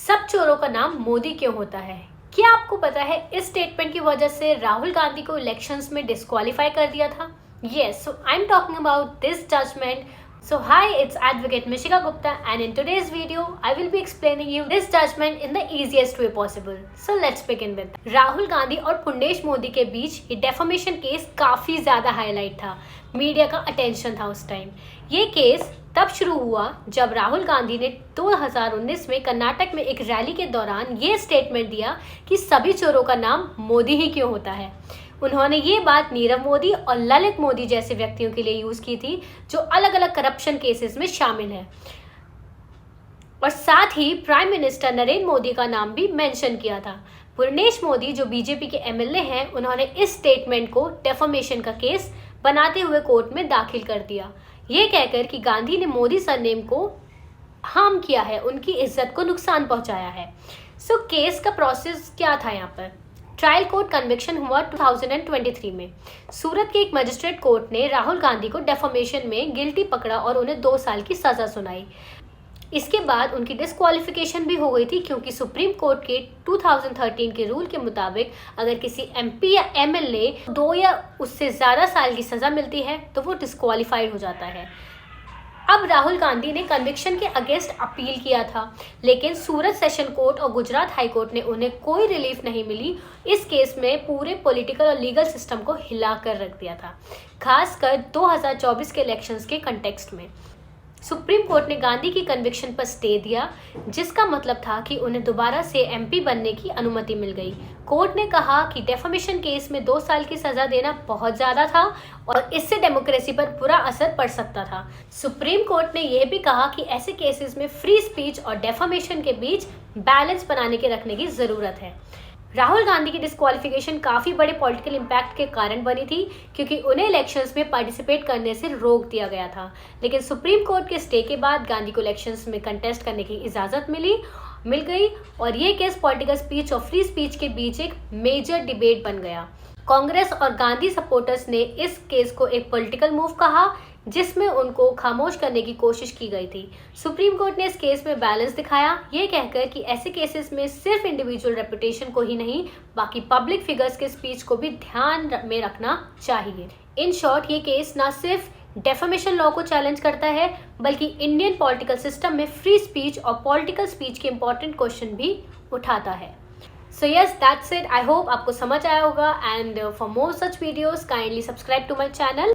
सब चोरों का नाम मोदी क्यों होता है? क्या आपको पता है इस स्टेटमेंट की वजह से राहुल गांधी को इलेक्शंस में डिस्क्वालीफाई कर दिया था? Yes, so I'm talking about this judgment. So hi, it's Advocate Mishika Gupta and in today's video, I will be explaining you this judgment in the easiest way possible. So let's begin with that. Rahul Gandhi और पुंडेश मोदी के बीच ये defamation case काफ़ी ज़्यादा highlight था, media का attention था उस time. ये केस तब शुरू हुआ जब राहुल गांधी ने 2019 में कर्नाटक में एक रैली के दौरान ये स्टेटमेंट दिया कि सभी चोरों का नाम मोदी ही क्यों होता है। उन्होंने ये बात नीरव मोदी और ललित मोदी जैसे व्यक्तियों के लिए यूज़ की थी जो अलग अलग करप्शन केसेस में शामिल हैं, और साथ ही प्राइम मिनिस्टर नरेंद्र मोदी का नाम भी मेंशन किया था। पुर्णेश मोदी जो बीजेपी के एमएलए हैं, उन्होंने इस स्टेटमेंट को डेफमेशन का केस बनाते हुए कोर्ट में दाखिल कर दिया, ये कहकर कि गांधी ने मोदी सरनेम को हार्म किया है, उनकी इज्जत को नुकसान पहुंचाया है। सो केस का प्रोसेस क्या था यहाँ पर? ट्रायल कोर्ट कन्विक्शन हुआ 2023 में। सूरत के एक मजिस्ट्रेट कोर्ट ने राहुल गांधी को डेफमेशन में गिल्टी पकड़ा और उन्हें 2 साल की सजा सुनाई। इसके बाद उनकी डिस्क्वालिफिकेशन भी हो गई थी, क्योंकि सुप्रीम कोर्ट के 2013 के रूल के मुताबिक अगर किसी एमपी या एमएलए 2 या उससे ज़्यादा साल की सज़ा मिलती है तो वो डिस्क्वालीफाइड हो जाता है। अब राहुल गांधी ने कन्विक्शन के अगेंस्ट अपील किया था, लेकिन सूरत सेशन कोर्ट और गुजरात हाई कोर्ट ने उन्हें कोई रिलीफ नहीं मिली। इस केस में पूरे पॉलिटिकल और लीगल सिस्टम को हिला कर रख दिया था, खासकर 2024 के इलेक्शंस के कंटेक्स्ट में। सुप्रीम कोर्ट ने गांधी की कन्विक्शन पर स्टे दिया, जिसका मतलब था कि उन्हें दोबारा से एमपी बनने की अनुमति मिल गई। कोर्ट ने कहा कि डेफमेशन केस में 2 साल की सजा देना बहुत ज़्यादा था और इससे डेमोक्रेसी पर बुरा असर पड़ सकता था। सुप्रीम कोर्ट ने यह भी कहा कि ऐसे केसेस में फ्री स्पीच और डेफमेशन के बीच बैलेंस बनाने के रखने की ज़रूरत है। राहुल गांधी की डिस्क्वालिफिकेशन काफ़ी बड़े पॉलिटिकल इम्पैक्ट के कारण बनी थी, क्योंकि उन्हें इलेक्शंस में पार्टिसिपेट करने से रोक दिया गया था। लेकिन सुप्रीम कोर्ट के स्टे के बाद गांधी को इलेक्शंस में कंटेस्ट करने की इजाज़त मिल गई और ये केस पॉलिटिकल स्पीच और फ्री स्पीच के बीच एक मेजर डिबेट बन गया। कांग्रेस और गांधी सपोर्टर्स ने इस केस को एक पॉलिटिकल मूव कहा, जिसमें उनको खामोश करने की कोशिश की गई थी। सुप्रीम कोर्ट ने इस केस में बैलेंस दिखाया, ये कहकर कि ऐसे केसेस में सिर्फ इंडिविजुअल रेपुटेशन को ही नहीं, बाकी पब्लिक फिगर्स के स्पीच को भी ध्यान में रखना चाहिए। इन शॉर्ट, ये केस ना सिर्फ डेफमेशन लॉ को चैलेंज करता है, बल्कि इंडियन पॉलिटिकल सिस्टम में फ्री स्पीच और पॉलिटिकल स्पीच के इंपॉर्टेंट क्वेश्चन भी उठाता है। So yes, that's it. I hope आपको समझ आया होगा, and for more such videos, kindly subscribe to my channel.